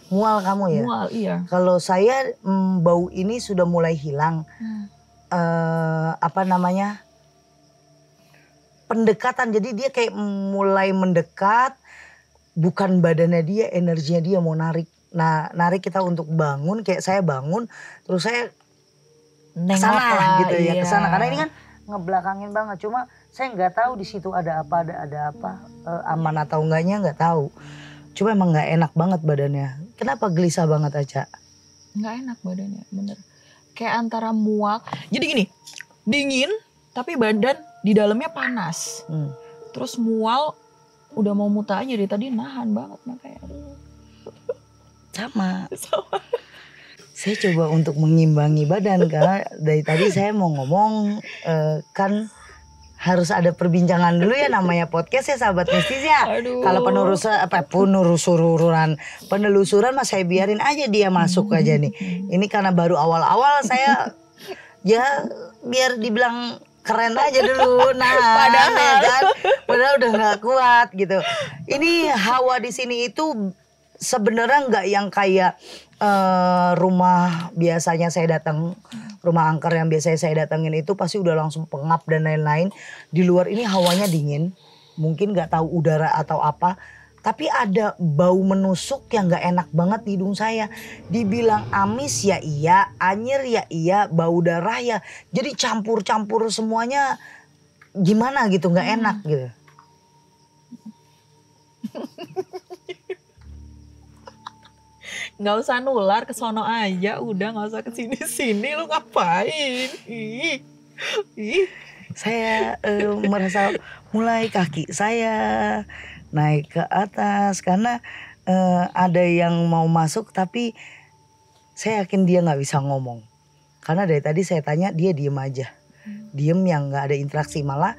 Mual kamu ya? Mual, iya. Kalau saya bau ini sudah mulai hilang. Apa namanya? Pendekatan. Jadi dia kayak mulai mendekat. Bukan badannya dia, energinya dia mau narik. Nah, narik kita untuk bangun. Kayak saya bangun, terus saya kesana lah, gitu ya, iya. kesana. Karena ini kan ngebelakangin banget. Cuma saya nggak tahu di situ ada apa, ada apa. Aman atau enggaknya nggak tahu. Cuma emang nggak enak banget badannya. Kenapa gelisah banget Aca? Nggak enak badannya, bener. Kayak antara muak. Jadi gini, dingin tapi badan di dalamnya panas. Terus mual, udah mau muntah aja dari tadi nahan banget makanya. Sama. Saya coba untuk mengimbangi badan karena dari tadi saya mau ngomong kan harus ada perbincangan dulu ya, namanya podcast ya sahabat mistis ya. Aduh. Kalau penelusuran mas saya biarin aja dia masuk aja nih. Ini karena baru awal-awal saya ya biar dibilang keren aja dulu. Nah, padahal udah nggak kuat gitu. Ini hawa di sini itu sebenarnya nggak yang kayak rumah biasanya saya datang, rumah angker yang biasanya saya datengin itu pasti udah langsung pengap dan lain-lain. Di luar ini hawanya dingin, mungkin nggak tahu udara atau apa, tapi ada bau menusuk yang nggak enak banget di hidung saya. Dibilang amis ya iya, anyir ya iya, bau darah ya, jadi campur-campur semuanya gimana gitu, nggak enak gitu. Nggak usah nular, ke sono aja, udah nggak usah kesini-sini, lu ngapain? Ih. Saya merasa mulai kaki saya naik ke atas karena ada yang mau masuk tapi saya yakin dia nggak bisa ngomong. Karena dari tadi saya tanya dia diem aja. Diem yang nggak ada interaksi, malah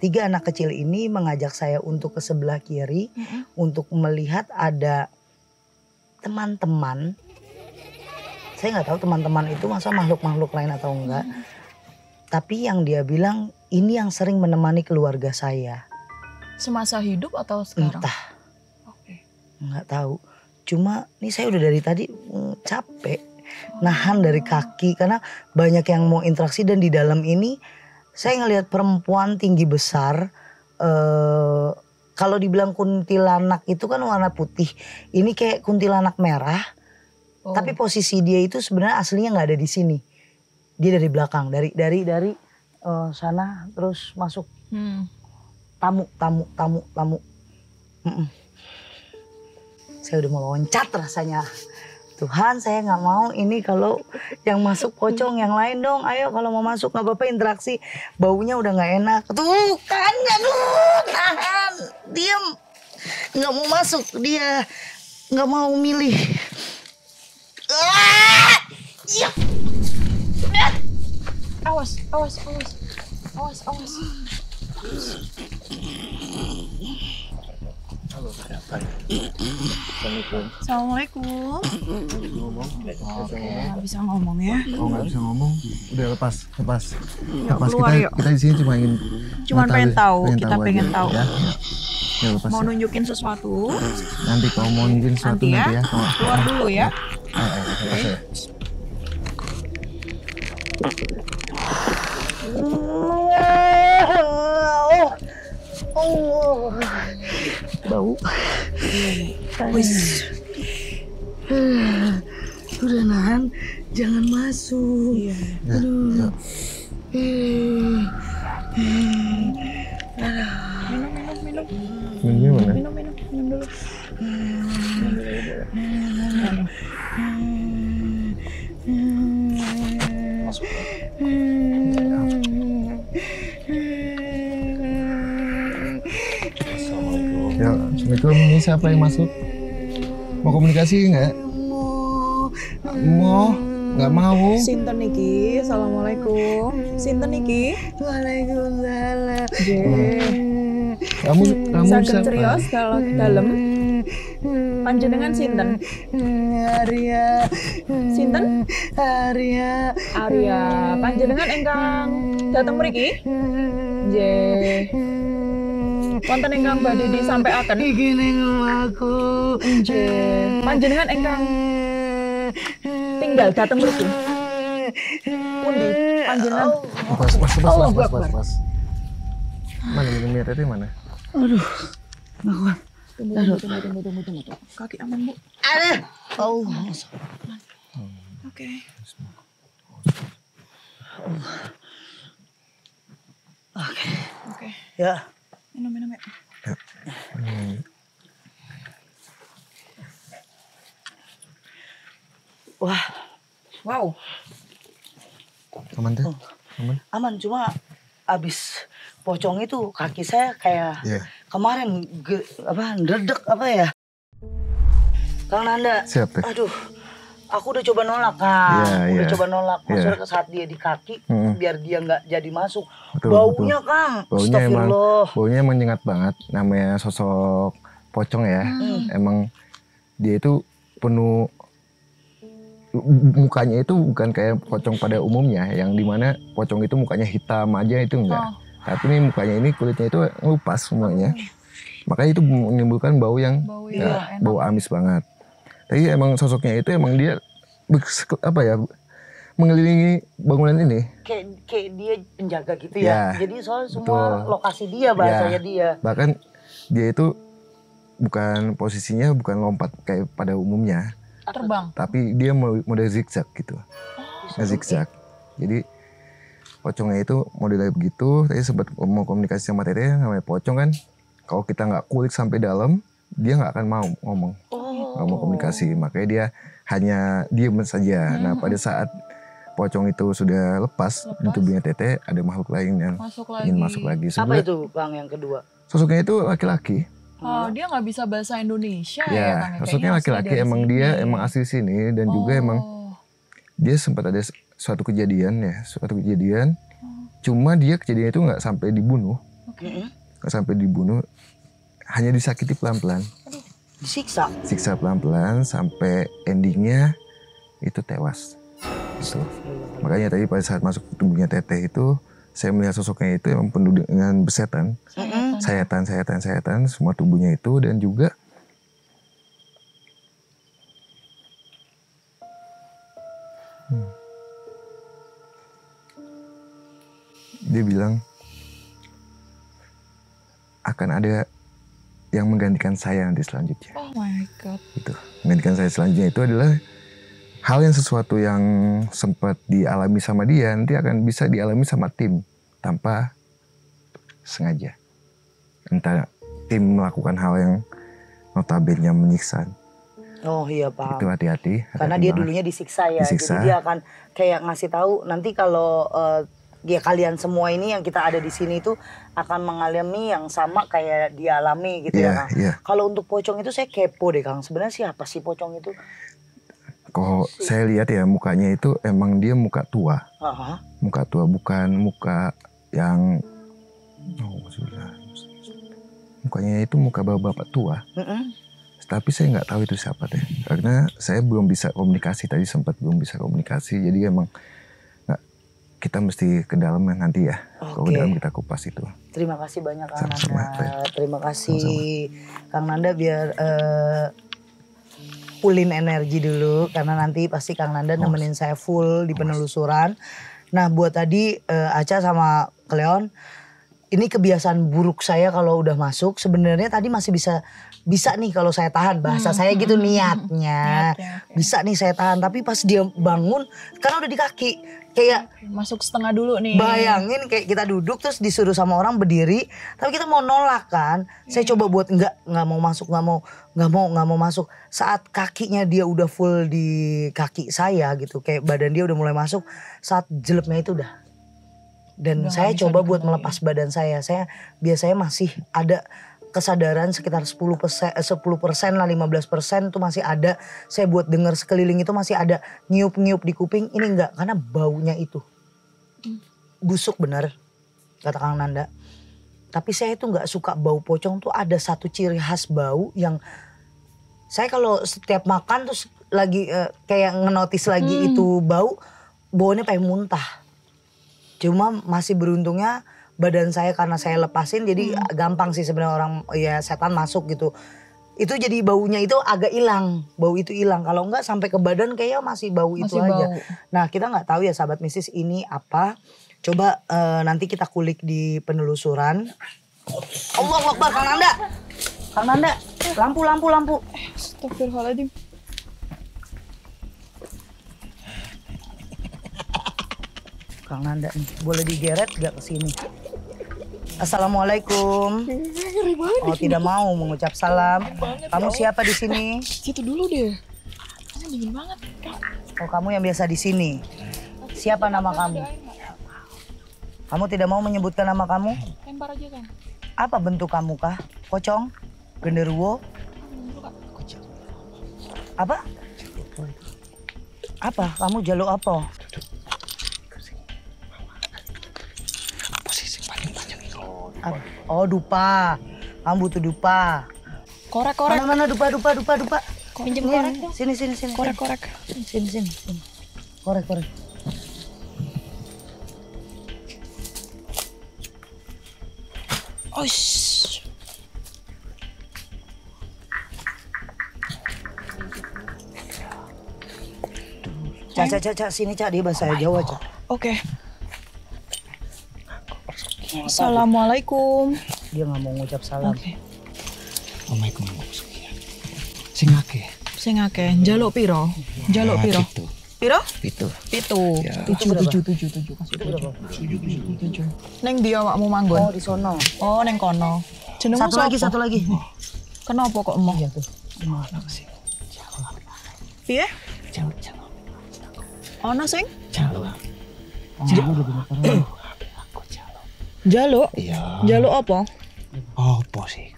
tiga anak kecil ini mengajak saya untuk ke sebelah kiri untuk melihat ada teman-teman. Saya nggak tahu teman-teman itu masa makhluk-makhluk lain atau enggak. Tapi yang dia bilang ini yang sering menemani keluarga saya. Semasa hidup atau sekarang? Entah, Oke. nggak tahu. Cuma nih saya udah dari tadi capek. Nahan dari kaki karena banyak yang mau interaksi dan di dalam ini saya ngelihat perempuan tinggi besar. Kalau dibilang kuntilanak itu kan warna putih. Ini kayak kuntilanak merah. Oh. Tapi posisi dia itu sebenarnya aslinya nggak ada di sini. Dia dari belakang, dari sana terus masuk. Tamu. Saya udah mau loncat rasanya. Tuhan, saya nggak mau ini kalau yang masuk pocong yang lain dong. Ayo kalau mau masuk nggak apa-apa interaksi. Baunya udah nggak enak. Tuh kan, tahan, diam. Nggak mau masuk dia, nggak mau milih. Iya. Awas. Halo, ada apa ya? Assalamualaikum. Assalamualaikum. Nggak bisa ngomong ya? Oh, nggak bisa ngomong. Udah lepas. Yuk, keluar yuk. Kita di sini cuma ingin. Cuman pengen tahu, kita aja, pengen tahu. Ya, ya lepas. Mau Ya. nunjukin sesuatu? Nanti kalau mau nunjukin sesuatu Nanti ya. nanti ya. Keluar dulu ya. Ayo, lepas ya. Bau. Wis. Udah nahan, jangan masuk. Iya. Ya. Minum. Minum mana? Minum dulu. Ya, Assalamualaikum. Ini siapa yang masuk? Mau komunikasi nggak? Mau? Nggak mau? Sinten niki? Assalamualaikum. Sinten niki? Waalaikumsalam. Kamu Saged siapa? cerios kalau dalam. Panjenengan sinten? Arya. Sinten? Arya. Arya. Panjenengan ingkang dateng mriki? Nggih. Wonten ingkang badhe disampaikan? Iki ning omahku. Nggih. Panjenengan ingkang tinggal dateng mriki? Pundi? Panjenengan? Pas. Mana minumnya tadi mana? Tunggu. Kaki aman, Bu. Aduh. Allah. Oke. Oke. Ya. Minum ya. Wah, Wow. Aman tuh? Aman? aman cuma abis pocong itu kaki saya kayak Iya. kemarin ndredeg apa ya? Kang Nanda. Siap teh. Aduh, aku udah coba nolak Kang. Iya, Udah iya. coba nolak. Maksudnya Iya. saat dia di kaki, biar dia nggak jadi masuk. Betul, Baunya Kang, Baunya astagfirullah. Baunya emang nyengat banget. Namanya sosok pocong ya. Emang dia itu penuh, mukanya itu bukan kayak pocong pada umumnya, yang dimana pocong itu mukanya hitam aja, itu enggak. Tapi ini mukanya ini kulitnya itu ngelupas semuanya. Makanya itu menimbulkan bau yang Bau ya, yang enak. bau amis banget. Tapi emang sosoknya itu emang dia mengelilingi bangunan ini. Kayak dia penjaga gitu Ya, ya. Jadi soalnya semua betul. lokasi dia, bahasanya Ya. dia. Bahkan dia itu bukan posisinya bukan lompat kayak pada umumnya, Terbang. tapi dia model zigzag gitu. Zigzag. Jadi pocongnya itu modelnya begitu. Tadi sempat mau komunikasi sama Tete, namanya pocong kan. Kalau kita nggak kulik sampai dalam, dia nggak akan mau ngomong, nggak mau komunikasi. Makanya dia hanya diem saja. Nah pada saat pocong itu sudah lepas di tubuhnya Tete, ada makhluk lain yang Masuk ingin lagi. masuk lagi. Apa Sebenarnya itu Bang yang kedua? sosoknya itu laki-laki. Oh, dia nggak bisa bahasa Indonesia ya, Kang? Ya, Kayaknya sosoknya asli laki-laki. dari Emang sini. dia emang asli sini dan juga emang Oh. dia sempat ada suatu kejadian. Cuma dia kejadian itu nggak sampai dibunuh, nggak sampai dibunuh, hanya disakiti pelan-pelan, Disiksa. siksa pelan-pelan sampai endingnya itu tewas. Gitu. Makanya tadi pada saat masuk ke tubuhnya Teteh itu, saya melihat sosoknya itu emang penuh dengan besetan, sayatan, semua tubuhnya itu, dan juga dia bilang akan ada yang menggantikan saya nanti selanjutnya. Oh my God. Gitu. Menggantikan saya selanjutnya itu adalah hal yang sesuatu yang sempat dialami sama dia nanti akan bisa dialami sama tim tanpa sengaja. Entah tim melakukan hal yang notabene menyiksa. Oh iya paham. Itu hati-hati. Karena hati-hati dia banget. dulunya disiksa ya. Disiksa. Jadi dia akan kayak ngasih tahu nanti kalau ya kalian semua ini yang kita ada di sini itu akan mengalami yang sama kayak dialami gitu ya Iya, Kang. iya. Kalau untuk pocong itu saya kepo deh Kang. Sebenarnya siapa sih pocong itu? Kalau saya lihat ya mukanya itu emang dia muka tua. Aha. Muka tua, bukan muka yang mukanya itu muka bapak-bapak tua. Tapi saya nggak tahu itu siapa deh, karena saya belum bisa komunikasi, tadi sempat belum bisa komunikasi, jadi emang kita mesti ke dalam nanti ya. Kalau ke dalam kita kupas itu. Terima kasih banyak Kang Sama-sama, Nanda. Terima kasih Kang Nanda biar pulin energi dulu karena nanti pasti Kang Nanda nemenin saya full di penelusuran. Nah buat tadi Aca sama Cleon, ini kebiasaan buruk saya kalau udah masuk. Sebenarnya tadi masih bisa nih kalau saya tahan, bahasa saya gitu niatnya. Bisa nih saya tahan, tapi pas dia bangun karena udah di kaki. Kayak Masuk setengah dulu nih. bayangin kayak kita duduk terus disuruh sama orang berdiri, tapi kita mau nolak kan. Saya coba buat nggak mau masuk, nggak mau masuk. Saat kakinya dia udah full di kaki saya gitu, kayak badan dia udah mulai masuk, saat jelepnya itu udah. Dan Udah saya nggak bisa coba buat dikembaliin. melepas badan saya. Saya biasanya masih ada kesadaran sekitar 10% lah, 15% itu masih ada. Saya buat dengar sekeliling itu masih ada nyiup-nyiup di kuping. Ini enggak, karena baunya itu busuk bener, kata Kang Nanda. Tapi saya itu enggak suka bau pocong tuh, ada satu ciri khas bau yang Saya kalau setiap makan terus lagi kayak ngenotis lagi itu baunya pengen muntah. Cuma masih beruntungnya badan saya karena saya lepasin jadi gampang sih sebenarnya orang ya setan masuk gitu. Itu jadi baunya itu agak hilang, bau itu hilang. Kalau enggak sampai ke badan kayaknya masih bau itu aja. Nah kita nggak tahu ya sahabat mistis ini apa. Coba nanti kita kulik di penelusuran. Allahu Akbar, Kang Nanda. Kang Nanda, lampu. Astagfirullahaladzim. Kang Nanda nih, boleh digeret gak ke sini? Assalamualaikum. Oh, tidak mau mengucap salam. Kamu siapa di sini? Situ dulu deh. Kamu dingin banget, Kak. Oh, kamu yang biasa di sini. Siapa nama kamu? Kamu tidak mau menyebutkan nama kamu? Lempar aja, Kang. Apa bentuk kamu kah? Pocong? Genderuwo? Apa? Apa? Kamu jaluk apa? Apa? Oh, dupa. Kamu butuh dupa. Korek. Mana dupa. Pinjem Ini, korek ini. dong. Sini. Korek. Sini. Korek. Oh, shh. Cak, sini Cak, dia bahasa Jawa Cak. Oke. Assalamualaikum. Dia nggak mau ngucap salam. Oke. Assalamualaikum warahmatullahi wabarakatuh. Sing akeh. Njaluk piro? Pitu. Piro? Pitu. Pitu. Ya. Tujuh. Neng dia awakmu manggon. Oh, di sono. Oh, neng kono. Jenengmu Satu lagi. Kenapa kok emoh? Iya tuh. Piye? Jalo. Ono sing? Jalo. Njaluk. Iya. Njaluk apa? Apa sih?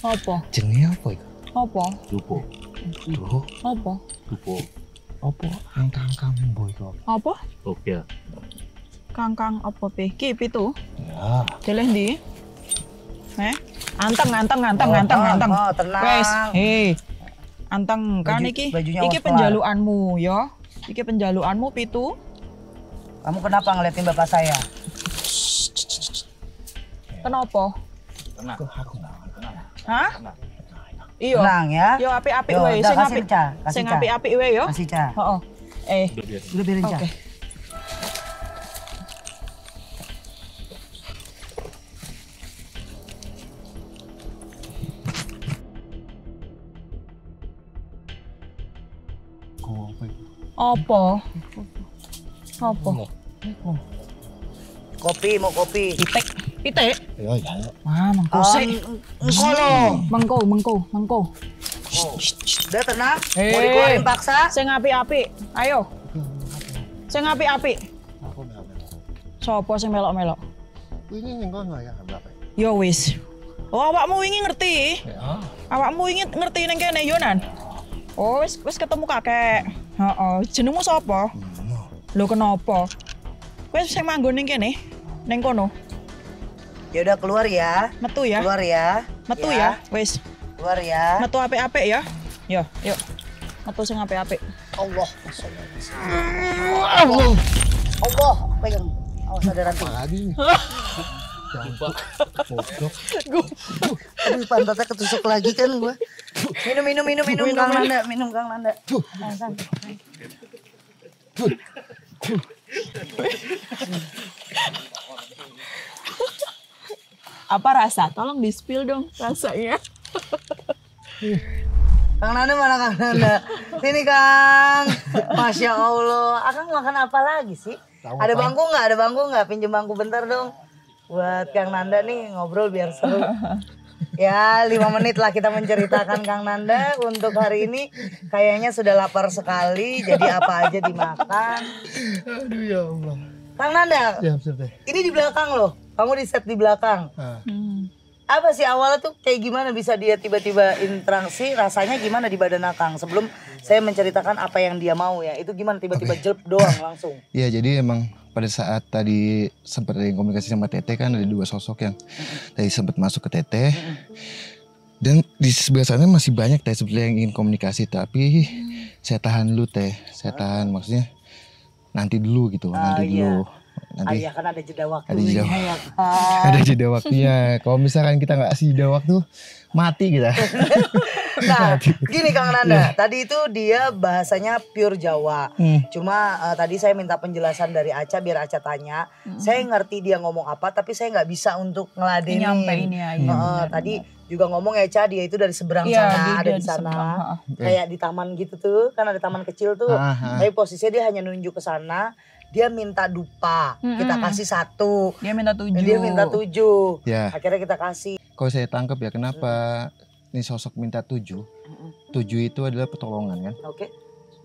Apa? Jenenge apa iku? Apa? Dupo. Dupo. Apa? Dupo. Apa nang kangkang mbok iku? Apa? Oke. Kangkang apa pe? Ki pitu. Ya. Deleh ndi? Anteng. Oh, tenang. Wes, anteng kan iki. Bajunya Iki was-was. penjaluanmu ya. Iki penjaluanmu pitu. Kamu kenapa ngeliatin bapak saya? Kenapa? Tenang. Hah? Iya. Tenang ya. Yo apik-apik Yo, wae, udah, sing kasih apik. Ca, kasih Sing Ca. apik-apik wae yo. Kasih Cak. Heeh. Udah biarin Cak. Oke. Apa? Kopi, mau kopi. Pitik. Ya. Wah, mengko sik. Engko lo. Mengko. Udah tenang. Mau Hei. dikeluarin paksa. Sing apik-apik. Ayo. Sing apik-apik. Sopo sing melok-melok? Ini ning kono ya berapa? Yo wis. Oh, awakmu wingi ngerti? Ya. Awakmu wingi ngerti ning kene yo nan? Oh, wis ketemu kakek. Heeh. Jenengmu sapa? Lho kenapa? Wis sing manggon ning kene? Ning kono. Ya udah keluar ya. Metu ya. Keluar ya. Metu ya. Wis. Keluar ya. Metu apik-apik ya. Yo, yuk. Metu sing apik-apik. Allah. Allah. Pegang. Awas ada ranting. Lagi nih. Aduh pantatnya ketusuk lagi kan gua. Minum Kang Nanda. Sang. Apa rasa? Tolong di-spill dong rasanya. Kang Nanda mana Kang Nanda? Sini Kang. Masya Allah. Akang makan apa lagi sih? Ada bangku nggak? Ada bangku nggak? Pinjem bangku bentar dong. Buat Kang Nanda nih ngobrol biar seru. Ya 5 menit lah kita menceritakan Kang Nanda. Untuk hari ini kayaknya sudah lapar sekali. Jadi apa aja dimakan. Aduh ya Allah. Kang Nanda, Siap deh. ini di belakang loh. Kamu di set di belakang. Apa sih awalnya tuh kayak gimana bisa dia tiba-tiba interaksi, rasanya gimana di badan Akang? Sebelum saya menceritakan apa yang dia mau ya, itu gimana tiba-tiba jelp doang langsung. Iya, jadi emang pada saat tadi sempat ada yang komunikasi sama Teteh kan ada 2 sosok yang tadi sempat masuk ke Teteh. Dan di sebelah sana masih banyak teh sebetulnya yang ingin komunikasi, tapi saya tahan dulu teh. Saya tahan, maksudnya nanti dulu gitu, nanti dulu. Nanti Ayah kan ada jeda waktu. ada jeda, ya kan? ada jeda waktunya. Kalau misalkan kita nggak kasih jeda waktu, mati kita. Nah, gini Kang Nanda, tadi itu dia bahasanya pure Jawa. Cuma tadi saya minta penjelasan dari Aca biar Aca tanya. Saya ngerti dia ngomong apa, tapi saya nggak bisa untuk ngeladenin. Nyampein ya, iya, benar, Tadi juga ngomong ya Ca, dia itu dari seberang Iya, sana, dia ada di di sana. seberang, Kayak di taman gitu tuh, kan ada taman kecil tuh. Tapi posisinya dia hanya nunjuk ke sana. Dia minta dupa, kita kasih 1. Dia minta 7. Dia minta 7. Ya. Akhirnya kita kasih. Kalau saya tangkap ya, kenapa ini sosok minta 7? 7 itu adalah pertolongan kan? Oke.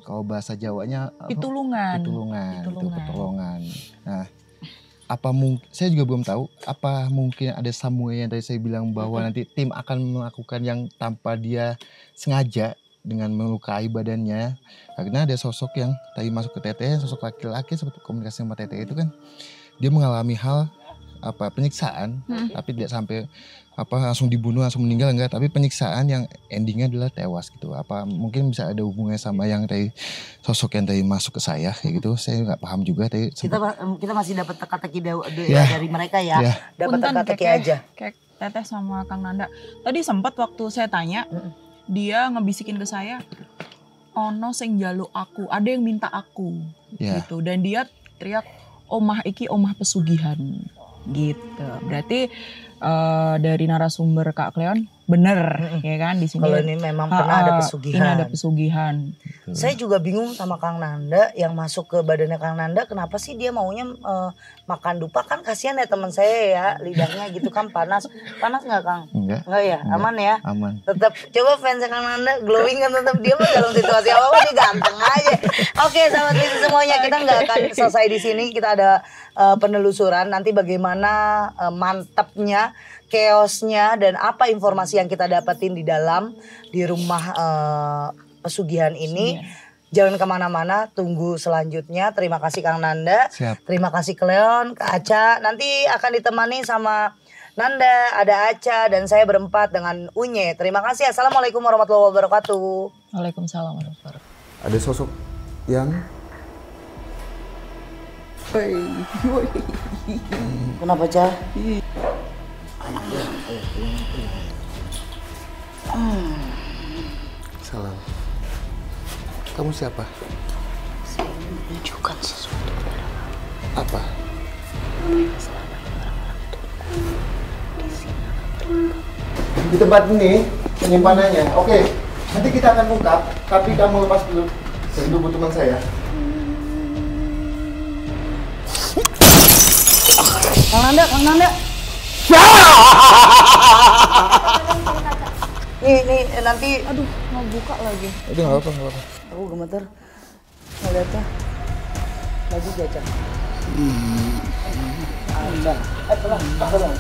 Kalau bahasa Jawanya apa? Pitulungan. Pitulungan, itu Pitulungan. pertolongan. Nah, apa mungkin, saya juga belum tahu, apa mungkin ada Samuel yang tadi saya bilang bahwa nanti tim akan melakukan yang tanpa dia sengaja dengan melukai badannya. Karena ada sosok yang tadi masuk ke Teteh, sosok laki-laki seperti komunikasi sama Teteh itu kan, dia mengalami hal penyiksaan, tapi tidak sampai langsung dibunuh, langsung meninggal enggak, tapi penyiksaan yang endingnya adalah tewas gitu. Apa mungkin bisa ada hubungannya sama yang tadi sosok yang tadi masuk ke saya kayak gitu? Saya nggak paham juga tadi. Kita masih dapat teka-teki Ya. dari mereka ya. Ya. Dapat Punten, teka-teki Keke, aja. Kayak Teteh sama Kang Nanda. Tadi sempat waktu saya tanya, dia ngebisikin ke saya, ono sing njaluk aku, ada yang minta aku, Ya. gitu. Dan dia teriak, omah iki omah pesugihan, gitu. Berarti dari narasumber Kak Cleon bener, ya kan di sini. Kalau ini memang pernah ada pesugihan. Ini ada pesugihan. Saya juga bingung sama Kang Nanda yang masuk ke badannya Kang Nanda. Kenapa sih dia maunya makan dupa? Kan kasihan ya teman saya ya, lidahnya gitu kan panas. Panas nggak Kang? Enggak. Enggak ya, aman ya. Aman. Tetap coba fansnya Kang Nanda glowing kan, tetap dia mah dalam situasi apa dia ganteng aja. Oke sahabat Lisi semuanya, kita nggak akan selesai di sini. Kita ada penelusuran nanti bagaimana mantapnya, chaosnya, dan apa informasi yang kita dapetin di dalam di rumah pesugihan ini. Jangan kemana-mana, tunggu selanjutnya. Terima kasih Kang Nanda. Siap. Terima kasih Cleon, Kak Aca. Nanti akan ditemani sama Nanda, ada Aca, dan saya berempat dengan Unye. Terima kasih. Assalamualaikum warahmatullahi wabarakatuh. Waalaikumsalam warahmatullahi wabarakatuh. Ada sosok yang Kenapa, Ca? salam. Kamu siapa? Saya menunjukkan sesuatu. Apa? Di tempat ini penyimpanannya. Oke, nanti kita akan ungkap, tapi kamu lepas dulu dari tubuh teman saya. Kang Nanda. Nih nanti. Aduh, mau buka lagi. Itu nggak apa-apa. Aku gemeter ngeliatnya. Lagi Caca. Pelan.